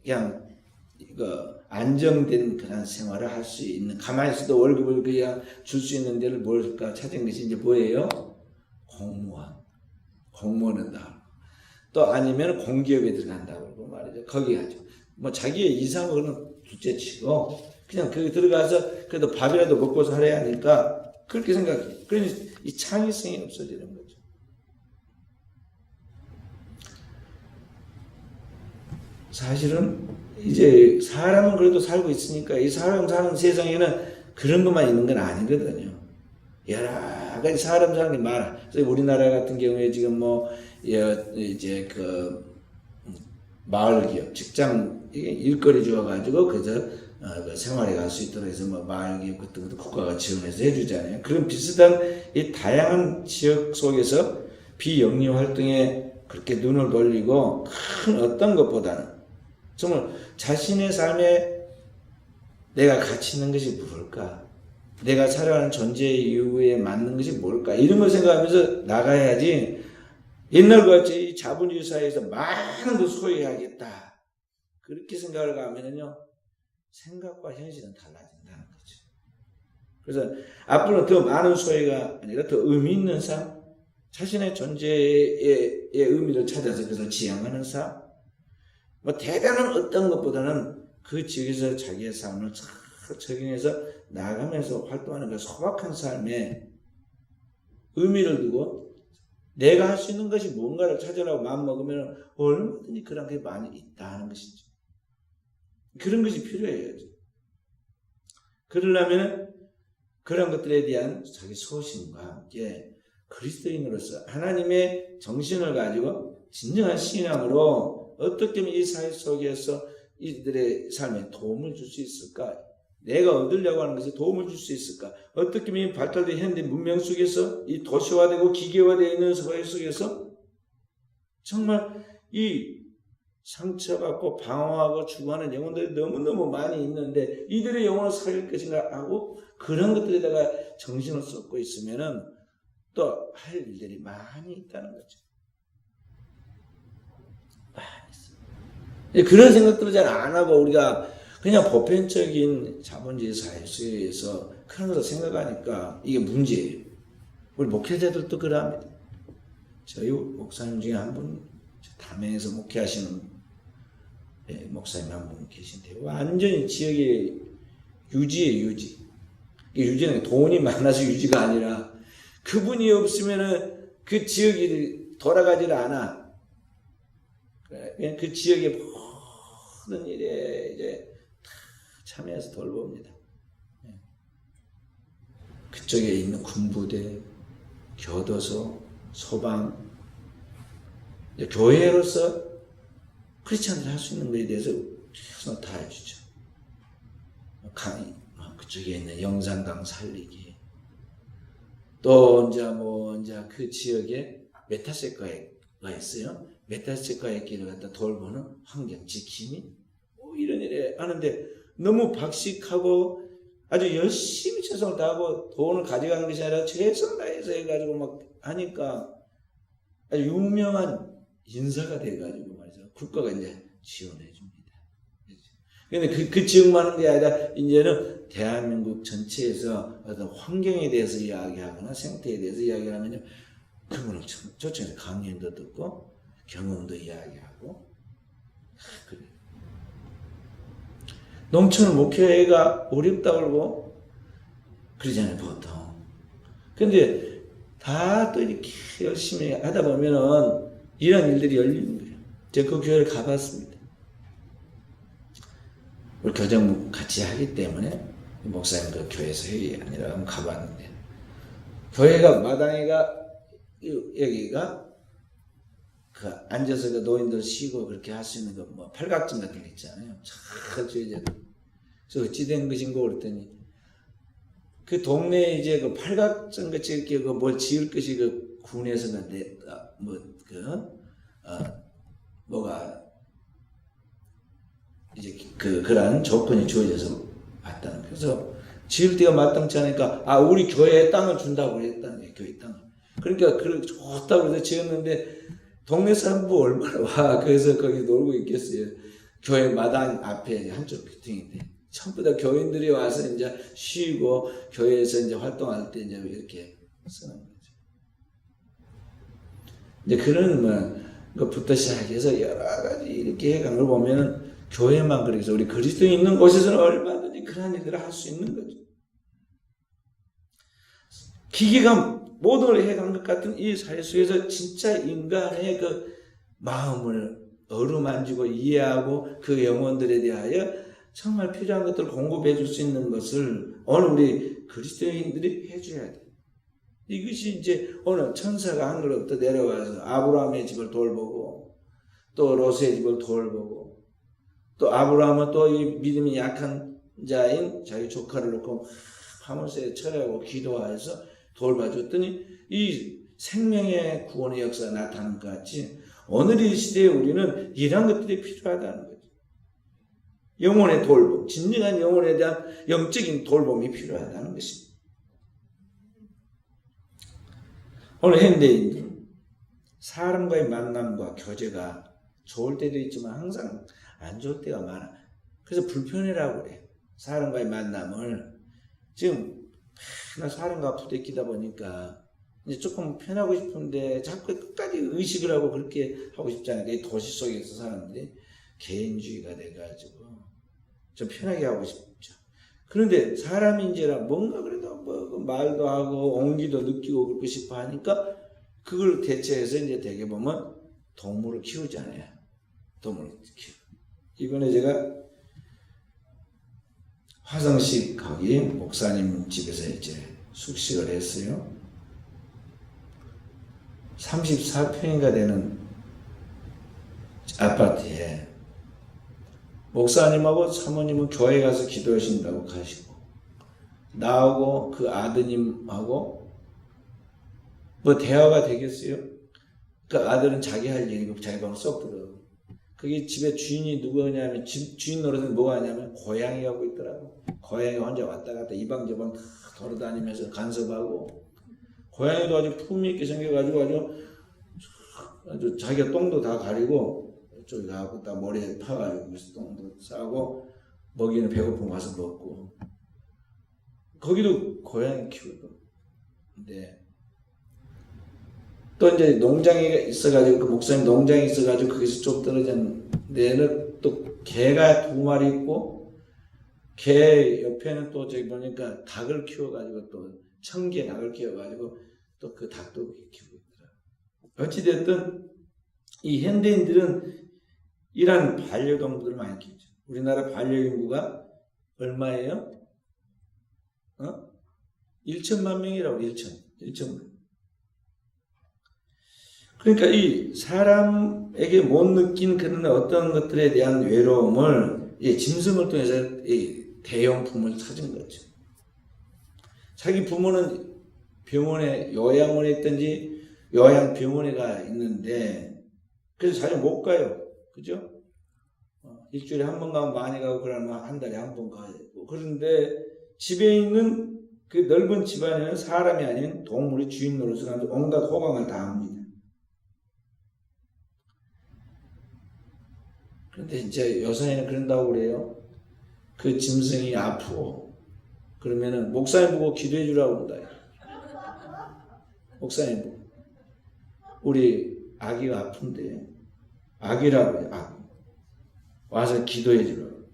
그냥 이거 안정된 그런 생활을 할 수 있는, 가만히 있어도 월급을 그냥 줄 수 있는 데를 뭘까 찾은 것이 이제 뭐예요? 공무원. 공무원은 나. 또 아니면 공기업에 들어간다고 말이죠. 거기 하죠. 뭐 자기의 이상은 둘째 치고 그냥 거기 들어가서 그래도 밥이라도 먹고 살아야 하니까 그렇게 생각해요. 그러니 이 창의성이 없어지는 거죠. 사실은 이제 사람은 그래도 살고 있으니까 이 사람 사는 세상에는 그런 것만 있는 건 아니거든요. 여러 가지 사람 사는 게 많아. 그래서 우리나라 같은 경우에 지금 뭐 이제 그 마을 기업, 직장 일거리 주어가지고 그저 생활에 갈 수 있도록 해서 뭐 마을 기업 같은 것도 국가가 지원해서 해주잖아요. 그런 비슷한 이 다양한 지역 속에서 비영리 활동에 그렇게 눈을 돌리고 큰 어떤 것보다는 정말 자신의 삶에 내가 가치 있는 것이 무엇일까? 내가 살아가는 존재의 이유에 맞는 것이 뭘까? 이런 걸 생각하면서 나가야지 옛날과 같이 자본주의 사회에서 많은 걸 소유해야겠다. 그렇게 생각을 하면은요, 생각과 현실은 달라진다는 거죠. 그래서 앞으로 더 많은 소유가 아니라 더 의미 있는 삶, 자신의 존재의 의미를 찾아서 그것을 지향하는 삶, 뭐 대단한 어떤 것보다는 그 지역에서 자기의 삶을 적용해서 나아가면서 활동하는 그 소박한 삶에 의미를 두고 내가 할 수 있는 것이 뭔가를 찾으라고 마음먹으면 얼마든지 그런 게 많이 있다는 것이죠. 그런 것이 필요해요. 그러려면 그런 것들에 대한 자기 소신과 함께 그리스도인으로서 하나님의 정신을 가지고 진정한 신앙으로 어떻게 하면 이 사회 속에서 이들의 삶에 도움을 줄 수 있을까? 내가 얻으려고 하는 것에 도움을 줄 수 있을까? 어떻게 하면 발달된 현대 문명 속에서 이 도시화되고 기계화되어 있는 사회 속에서 정말 이 상처받고 방황하고 죽어가는 영혼들이 너무너무 많이 있는데 이들의 영혼을 살릴 것인가 하고 그런 것들에다가 정신을 쏟고 있으면은 또 할 일들이 많이 있다는 거죠. 많이 있어요. 그런 생각들을 잘 안 하고 우리가 그냥 보편적인 자본주의 사회에서 그런 것을 생각하니까 이게 문제예요. 우리 목회자들도 그러합니다. 저희 목사님 중에 한 분, 담양에서 목회하시는 목사님 한 분 계신데 완전히 지역의 유지예요, 유지. 유지는 돈이 많아서 유지가 아니라 그분이 없으면은 그 지역이 돌아가지를 않아. 그 지역의 모든 일에 이제 참여해서 돌봅니다. 그쪽에 있는 군부대, 교도소, 소방, 교회로서 크리스찬들이 할 수 있는 것에 대해서 최선을 다해주죠. 그쪽에 있는 영산강 살리기, 또 이제 그 지역에 메타세과가 있어요. 메타세과의 길을 갖다 돌보는 환경 지킴이, 이런 일에 하는데 너무 박식하고 아주 열심히 최선을 다하고 돈을 가져가는 것이 아니라 최선을 다해서 해가지고 막 하니까 아주 유명한 인사가 돼가지고 말이죠. 국가가 이제 지원해 줍니다. 그런데 그 지역만 하는 게 아니라 이제는 대한민국 전체에서 어떤 환경에 대해서 이야기하거나 생태에 대해서 이야기하면요, 그분을 초청해서 강연도 듣고 경험도 이야기하고 그래요. 농촌 목회가 어렵다고 그러고 그러잖아요, 보통. 근데 다 또 이렇게 열심히 하다 보면은 이런 일들이 열리는 거예요. 제가 그 교회를 가봤습니다. 우리 교정 같이 하기 때문에 목사님 그 교회에서 회의 아니라 한번 가봤는데 교회가 마당에가 여기가 그 앉아서 그 노인들 쉬고 그렇게 할 수 있는 거 뭐 팔각정 같은 거 있잖아요. 잘 줘야 그래서 어찌 된 것인가 그랬더니 그 동네에 이제 그 팔각정 같이 이렇게 그 뭘 지을 것이 그 군에서는 뭐가 이제 그런 조건이 주어져서 왔다는 거예요. 그래서 지을 때가 마땅치 않으니까 우리 교회에 땅을 준다고 그랬다는 거예요. 교회 땅을. 그러니까 그걸 좋다고 해서 지었는데 동네 사람 뭐 얼마나 와 그래서 거기 놀고 있겠어요. 교회 마당 앞에 한쪽 비팅인데 전부 다 교인들이 와서 이제 쉬고 교회에서 이제 활동할 때 이제 이렇게 쓰는 거죠. 이제 그런 것부터 시작해서 여러 가지 이렇게 해간 걸 보면은 교회만 그래서 우리 그리스도인 있는 곳에서는 얼마든지 그런 일들을 할 수 있는 거죠. 기계가 모든 걸 해간 것 같은 이 사회 속에서 진짜 인간의 그 마음을 어루만지고 이해하고 그 영혼들에 대하여 정말 필요한 것들을 공급해 줄 수 있는 것을 오늘 우리 그리스도인들이 해줘야 돼. 이것이 이제 오늘 천사가 하늘로부터 내려와서 아브라함의 집을 돌보고 또 롯의 집을 돌보고 또 아브라함은 또 이 믿음이 약한 자인 자기 조카를 놓고 밤새 철회하고 기도하여서 돌봐줬더니 이 생명의 구원의 역사가 나타난 것 같이 오늘 이 시대에 우리는 이런 것들이 필요하다는 거죠. 영혼의 돌봄, 진정한 영혼에 대한 영적인 돌봄이 필요하다는 것입니다. 오늘 현대인들은 사람과의 만남과 교제가 좋을 때도 있지만 항상 안 좋을 때가 많아. 그래서 불편해라고 그래요. 사람과의 만남을 지금 맨날 사람과 부대끼다 보니까 이제 조금 편하고 싶은데 자꾸 끝까지 의식을 하고 그렇게 하고 싶잖아요. 이 도시 속에서 사람들이 개인주의가 돼가지고 좀 편하게 하고 싶죠. 그런데 사람인지라 뭔가 그래도 뭐 말도 하고 온기도 느끼고 그러고 싶어 하니까 그걸 대체해서 이제 되게 보면 동물을 키우잖아요. 동물을 키우고. 이번에 제가 화성식 거기 목사님 집에서 이제 숙식을 했어요. 34평인가 되는 아파트에 목사님하고 사모님은 교회 가서 기도하신다고 가시고 나하고 그 아드님하고 뭐 대화가 되겠어요? 그 아들은 자기 할 일이고 자기 방을 쏙 들어. 그게 집에 주인이 누구냐면 주인 노릇은 뭐가 하냐면 고양이 하고 있더라고. 고양이 혼자 왔다 갔다 이 방 저 방 다 돌아다니면서 간섭하고 고양이도 아주 품위 있게 생겨가지고 아주 자기가 똥도 다 가리고 저기 가고 딱 머리에 파가지고 똥도 싸고 먹이는 배고프면 와서 먹고 거기도 고양이 키우고 근데 또 이제 농장이 있어가지고 그 목사님 농장이 있어가지고 거기서 좀 떨어진 데는 또 개가 2마리 있고 개 옆에는 또 저기 보니까 닭을 키워가지고 또 청개 닭을 키워가지고 또 그 닭도 키우고 있더라. 어찌됐든 이 현대인들은 이런 반려동물을 많이 키우죠. 우리나라 반려인구가 얼마예요? 1천만 명이라고 1천만. 그러니까 이 사람에게 못 느낀 그런 어떤 것들에 대한 외로움을 이 짐승을 통해서 이 대용품을 찾은 거죠. 자기 부모는 병원에 요양원에 있든지 요양병원에 가 있는데 그래서 자주 못 가요. 그죠? 일주일에 한 번 가면 많이 가고 그러면 한 달에 한 번 가야 되고 그런데 집에 있는 그 넓은 집안에는 사람이 아닌 동물이 주인 노릇을 하면서 온갖 호강을 다 합니다. 그런데 이제 요새는 그런다고 그래요. 그 짐승이 아프고 그러면은 목사님 보고 기도해 주라고 한다. 목사님 보고 우리 아기가 아픈데 아기라고 해요. 아기. 와서 기도해 주라고.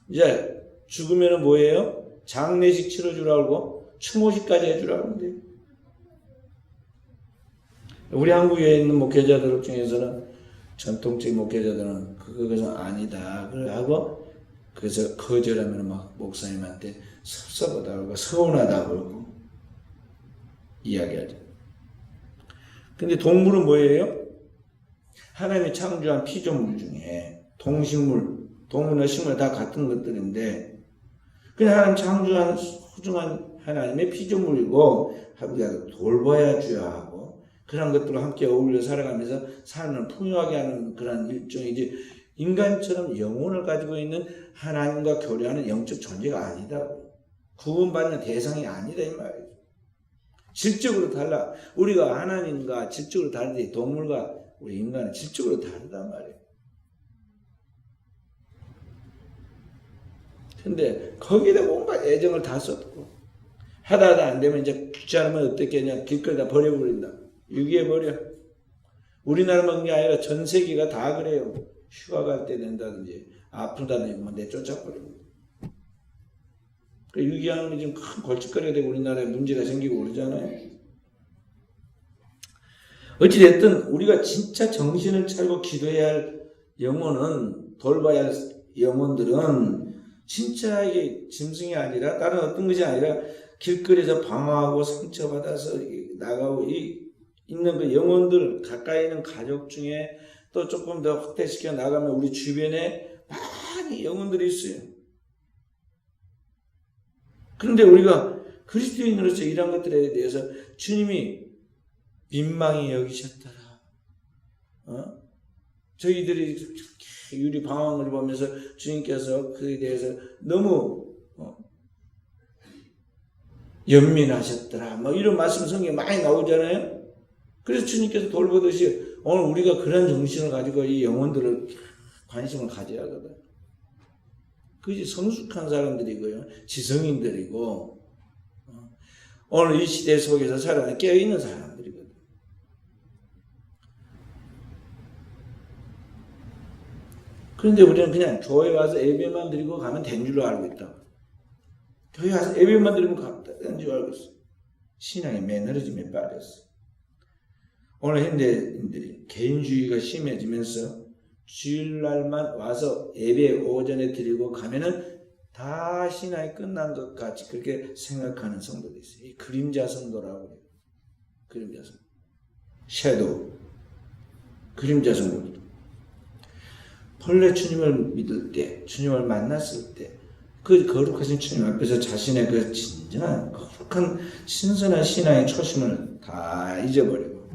이제 죽으면은 뭐예요? 장례식 치러 주라고 추모식까지 해 주라고 한대요. 우리 한국에 있는 목회자들 중에서는 전통적인 목회자들은 그것은 아니다. 그러고 그래서 거절하면 막 목사님한테 섭섭하다고 그러고 서운하다고 그러고 이야기하죠. 근데 동물은 뭐예요? 하나님이 창조한 피조물 중에 동식물, 동물과 식물 다 같은 것들인데 그냥 하나님 창조한 소중한 하나님의 피조물이고 우리가 돌봐야 줘야 하고 그런 것들과 함께 어울려 살아가면서 삶을 풍요하게 하는 그런 일종이지 인간처럼 영혼을 가지고 있는 하나님과 교류하는 영적 존재가 아니다. 구원받는 대상이 아니다 이 말이에요. 질적으로 달라. 우리가 하나님과 질적으로 다른데 동물과 우리 인간은 질적으로 다르단 말이에요. 근데 거기다 뭔가 애정을 다 쏟고 하다 안 되면 이제 귀찮으면 어떻게 하냐 길거리다 버려버린다. 유기해버려. 우리나라만 게 아니라 전 세계가 다 그래요. 휴가 갈 때 된다든지 아프다든지 뭐 내쫓아버립니다. 유기하는 게 지금 큰 걸칫거리가 되고 우리나라에 문제가 생기고 그러잖아요. 어찌됐든 우리가 진짜 정신을 차리고 기도해야 할 영혼은 돌봐야 할 영혼들은 진짜 이게 짐승이 아니라 다른 어떤 것이 아니라 길거리에서 방황하고 상처받아서 나가고 있는 그 영혼들 가까이 있는 가족 중에 또 조금 더 확대시켜 나가면 우리 주변에 많이 영혼들이 있어요. 그런데 우리가 그리스도인으로서 이런 것들에 대해서 주님이 민망히 여기셨더라. 저희들이 유리 방황을 보면서 주님께서 그에 대해서 너무 연민하셨더라. 뭐 이런 말씀 성경에 많이 나오잖아요. 그래서 주님께서 돌보듯이 오늘 우리가 그런 정신을 가지고 이 영혼들을 관심을 가져야 하거든. 그것이 성숙한 사람들이고요. 지성인들이고 오늘 이 시대 속에서 살아가는 깨어있는 사람들이거든. 그런데 우리는 그냥 교회 와서 예배만 드리고 가면 된 줄로 알고 있다. 교회 와서 예배만 드리고 가면 된 줄 알고 있어. 신앙의 매너리즘에 빠졌어. 오늘 현대인들이 개인주의가 심해지면서 주일날만 와서 예배 오전에 드리고 가면은 다 신앙이 끝난 것 같이 그렇게 생각하는 성도도 있어요. 이 그림자 성도라고 해요. 그림자 성도. 섀도우. 그림자 성도들. 본래 주님을 믿을 때, 주님을 만났을 때, 그 거룩하신 주님 앞에서 자신의 그 진정한 거룩한 신선한 신앙의 초심을 다 잊어버리고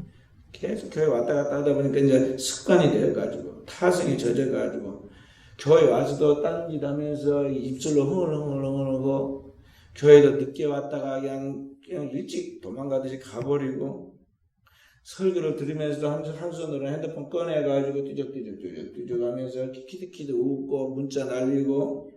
계속 교회 왔다 갔다 하다 보니까 이제 습관이 되어가지고 타성이 젖어가지고 교회 와서도 딴짓 하면서 입술로 흥얼흥얼하고 교회도 늦게 왔다가 그냥 일찍 도망가듯이 가버리고 설교를 들으면서도 한 손으로 핸드폰 꺼내가지고 뚜적뚜적 하면서 키득키득 웃고 문자 날리고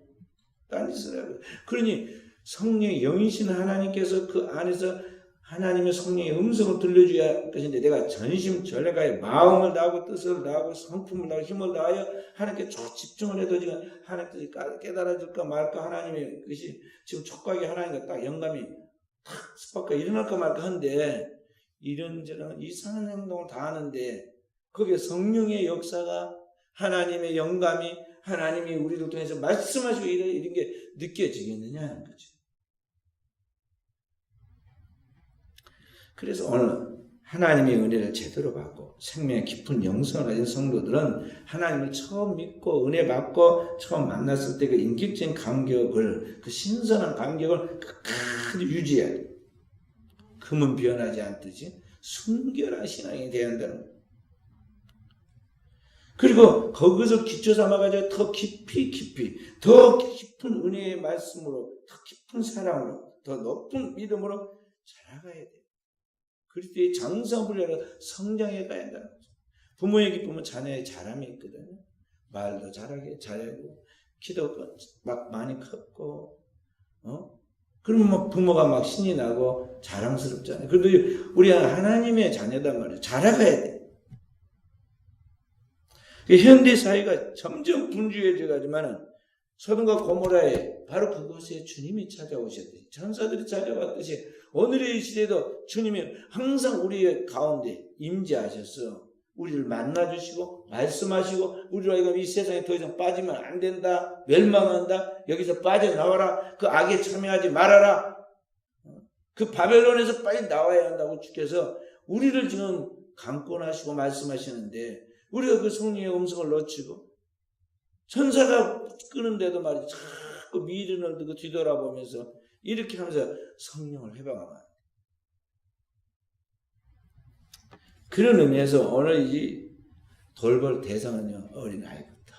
딴짓을 하고 그러니 성령의 영이신 하나님께서 그 안에서 하나님의 성령의 음성을 들려줘야 할 것인데 내가 전심 전력하여 마음을 다하고 뜻을 다하고 성품을 다하고 힘을 다하여 하나님께 쭉 집중을 해도 지금 하나님께서 깨달아질까 말까 하나님의 것이 지금 촉각이 하나님과 딱 영감이 탁 스파크가 일어날까 말까 하는데 이런저런 이상한 행동을 다 하는데 거기에 성령의 역사가 하나님의 영감이 하나님이 우리를 통해서 말씀하시고 이런 게 느껴지겠느냐 하는 거죠. 그래서 오늘 하나님의 은혜를 제대로 받고 생명의 깊은 영성을 가진 성도들은 하나님을 처음 믿고 은혜 받고 처음 만났을 때 그 인격적인 감격을 그 신선한 감격을 끝까지 유지해야 돼요. 금은 변하지 않듯이 순결한 신앙이 되어야 한다는 거예요. 그리고 거기서 기초 삼아가지고 더 깊이 더 깊은 은혜의 말씀으로 더 깊은 사랑으로 더 높은 믿음으로 자라가야 돼요. 그리스도의 장성불려로 성장해 가야 한다는 거죠. 부모의 기쁨은 자녀의 자람이 있거든요. 말도 잘하고 키도 막 많이 컸고 그러면 막 부모가 막 신이 나고 자랑스럽잖아요. 그래도 우리 하나님의 자녀단 말이에요. 자라가야 돼. 현대 사회가 점점 분주해져 가지만은 소돔과 고모라에 바로 그곳에 주님이 찾아오셨듯이 천사들이 찾아왔듯이 오늘의 시대도 주님이 항상 우리의 가운데 임재하셔서 우리를 만나주시고 말씀하시고 우리가 이 세상에 더 이상 빠지면 안 된다. 멸망한다. 여기서 빠져나와라. 그 악에 참여하지 말아라. 그 바벨론에서 빨리 나와야 한다고 주께서 우리를 지금 강권하시고 말씀하시는데 우리가 그 성령의 음성을 놓치고 천사가 끄는데도 말이죠. 자꾸 미련을 두고 뒤돌아보면서 이렇게 하면서 성령을 회방하면 그런 의미에서 오늘 이 돌볼 대상은요, 어린아이부터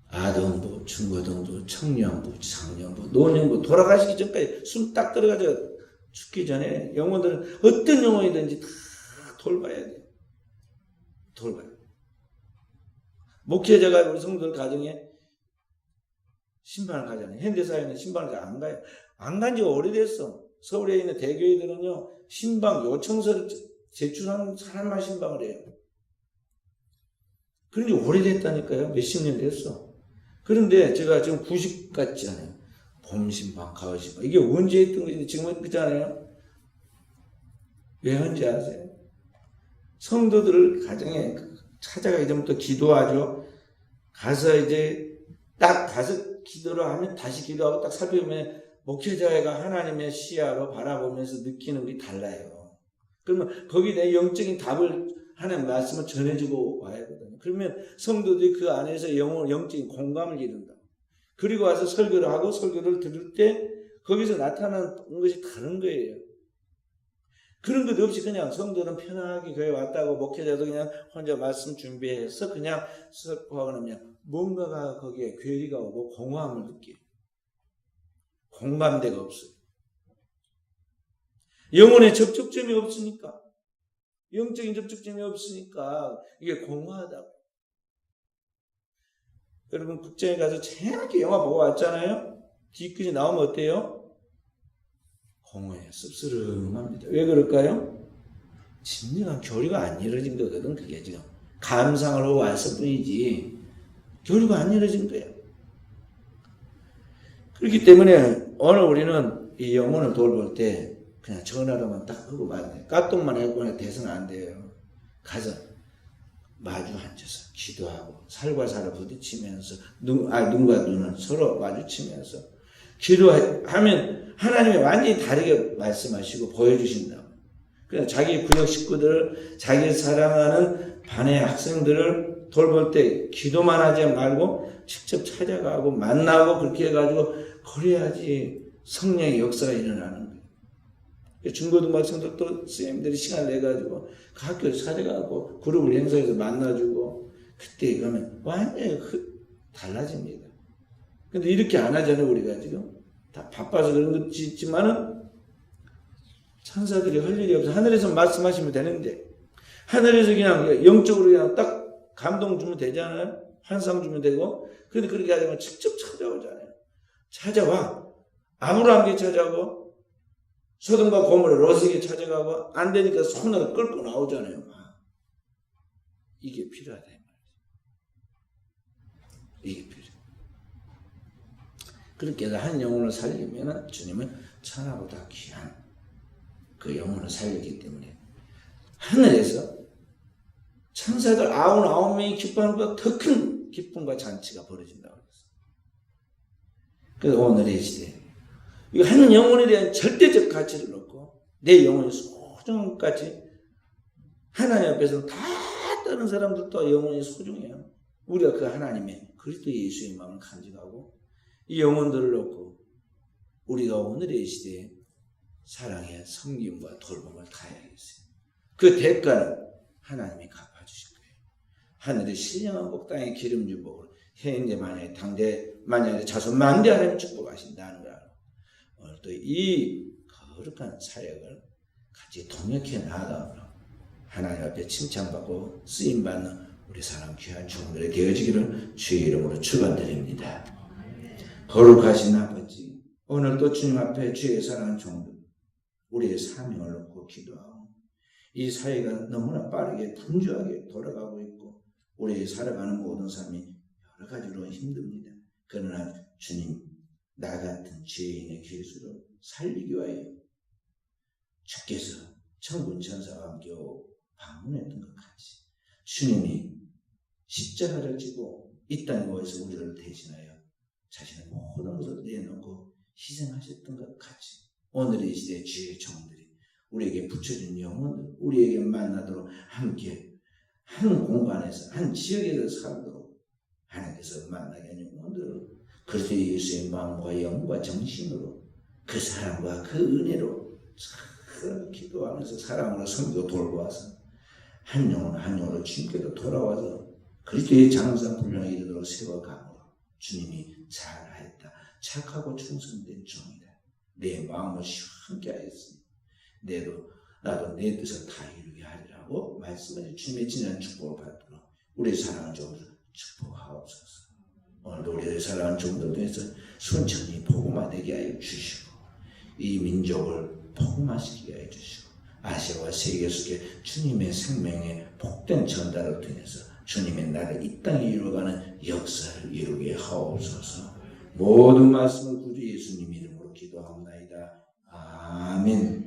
아동부, 중고등부, 청년부, 장년부, 노년부 돌아가시기 전까지 숨 딱 들어가서 죽기 전에 영혼들은 어떤 영혼이든지 다 돌봐야 돼요. 돌봐요. 목회자가 우리 성도들 가정에 신방을 가잖아요. 현대사회는 신방을 안 가요. 안 간 지 오래됐어. 서울에 있는 대교회들은요, 신방 요청서를 제출하는 사람만 신방을 해요. 그런 지 오래됐다니까요. 몇십 년 됐어. 그런데 제가 지금 90 같지 않아요. 봄 신방, 가을 신방. 이게 언제 했던 건지 지금은 그렇잖아요. 왜 한지 아세요? 성도들을 가정에 찾아가기 전부터 기도하죠. 가서 이제 딱 가서 기도를 하면 다시 기도하고 딱 살펴보면 목회자가 하나님의 시야로 바라보면서 느끼는 게 달라요. 그러면 거기에 대해 영적인 답을 하나님 말씀을 전해주고 와야 하거든요. 그러면 성도들이 그 안에서 영적인 공감을 이룬다. 그리고 와서 설교를 하고 설교를 들을 때 거기서 나타나는 것이 다른 거예요. 그런 것 없이 그냥 성도는 편하게 교회 왔다고 목회자도 그냥 혼자 말씀 준비해서 그냥 설교하고 나면 뭔가가 거기에 괴리가 오고 공허함을 느껴요. 공감대가 없어요. 영혼의 접촉점이 없으니까, 영적인 접촉점이 없으니까 이게 공허하다고. 여러분 극장에 가서 재밌게 영화 보고 왔잖아요. 뒤끝이 나오면 어때요? 공허해요. 씁쓸름합니다. 왜 그럴까요? 진정한 교류가 안 이루어진 거거든. 그게 지금 감상을 하고 왔을 뿐이지 교류가 안 이루어진 거예요. 그렇기 때문에 오늘 우리는 이 영혼을 돌볼 때 그냥 전화로만 딱 하고 말아요. 까똥만 해고 돼서는 안 돼요. 가서 마주 앉아서 기도하고 살과 살을 부딪히면서 눈과 눈을 서로 마주치면서 기도하면 하나님이 완전히 다르게 말씀하시고 보여주신다. 그냥 자기 구역 식구들, 자기 사랑하는 반의 학생들을 돌볼 때 기도만 하지 말고 직접 찾아가고 만나고 그렇게 해가지고 그래야지 성령의 역사가 일어나는 거예요. 중고등부 학생들 또 선생님들이 시간을 내가지고 그 학교를 찾아가고 그룹을 행사해서 만나주고 그때 가면 완전히 달라집니다. 근데 이렇게 안 하잖아요. 우리가 지금 다 바빠서 그런 것이 있지만은 천사들이 할 일이 없어. 하늘에서 말씀하시면 되는데 하늘에서 그냥 영적으로 그냥 딱 감동 주면 되잖아요. 환상 주면 되고. 그런데 그렇게 하자면 직접 찾아오잖아요. 찾아와. 아브라함께 찾아가고 소돔과 고모라 롯에게 찾아가고 안 되니까 손을 끌고 나오잖아요. 이게 필요하다. 이게 필요해. 그렇게 해서 한 영혼을 살리면 주님은 천하보다 귀한 그 영혼을 살리기 때문에 하늘에서 천사들 99명이 기뻐하는 것보다 더 큰 기쁨과 잔치가 벌어진다고 했어요. 그래서 오늘의 시대 이거 한 영혼에 대한 절대적 가치를 놓고 내 영혼의 소중한 가치 하나님 앞에서 다 다른 사람들도 영혼이 소중해요. 우리가 그 하나님의 그리스도 예수의 마음을 간직하고 이 영혼들을 놓고 우리가 오늘의 시대에 사랑의 섬김과 돌봄을 다해야겠어요. 그 대가는 하나님이 갚아주실 거예요. 하늘의 신령한 복 땅의 기름진 복을 현재 만약에 당대 만약에 자손 만대 하나님 축복하신다는 걸 알고 오늘 또 이 거룩한 사역을 같이 동역해 나아가므로 하나님 앞에 칭찬받고 쓰임받는 우리 사랑 귀한 종들이 되어지기를 주의 이름으로 축원드립니다. 거룩하신 아버지, 오늘 또 주님 앞에 주의 사랑하는 종들 우리의 사명을 놓고 기도하고 이 사회가 너무나 빠르게 분주하게 돌아가고 있고 우리의 살아가는 모든 삶이 여러 가지로 힘듭니다. 그러나 주님, 나 같은 죄인의 길수를 살리기 위하여 주께서 천군 천사와 함께 방문했던 것 같이 주님이 십자가를 지고 이 땅에 오셔서 우리를 대신하여 자신의 모든 것을 내놓고 희생하셨던 것 같이 오늘의 이 시대의 주의 종들이 우리에게 붙여진 영혼들 우리에게 만나도록 함께 한 공간에서 한 지역에서 살도록 하나님께서 만나게 하는 영혼들을 그리스도 예수의 마음과 영과 정신으로 그 사랑과 그 은혜로 참 기도하면서 사랑으로 성도 돌보아서 한 영혼 한 영혼으로 주님께로 돌아와서 그리스도의 장성 분량에 이르도록 세워감으로 주님이 잘하였다. 착하고 충성된 종이다. 내 마음을 시원케 하였으니 나도 내 뜻을 다 이루게 하리라고 말씀하신 주님의 진한 축복을 받도록 우리 사랑하는 종들 축복하옵소서. 오늘도 우리의 사랑하는 종들 통해서 순천히 복음화되게 하여 주시고 이 민족을 복음화시키게 하여 주시고 아시아와 세계 속에 주님의 생명의 복된 전달을 통해서 주님의 나라를 이 땅에 이루어가는 역사를 이루게 하옵소서. 모든 말씀을 구주 예수님 이름으로 기도하옵나이다. 아멘.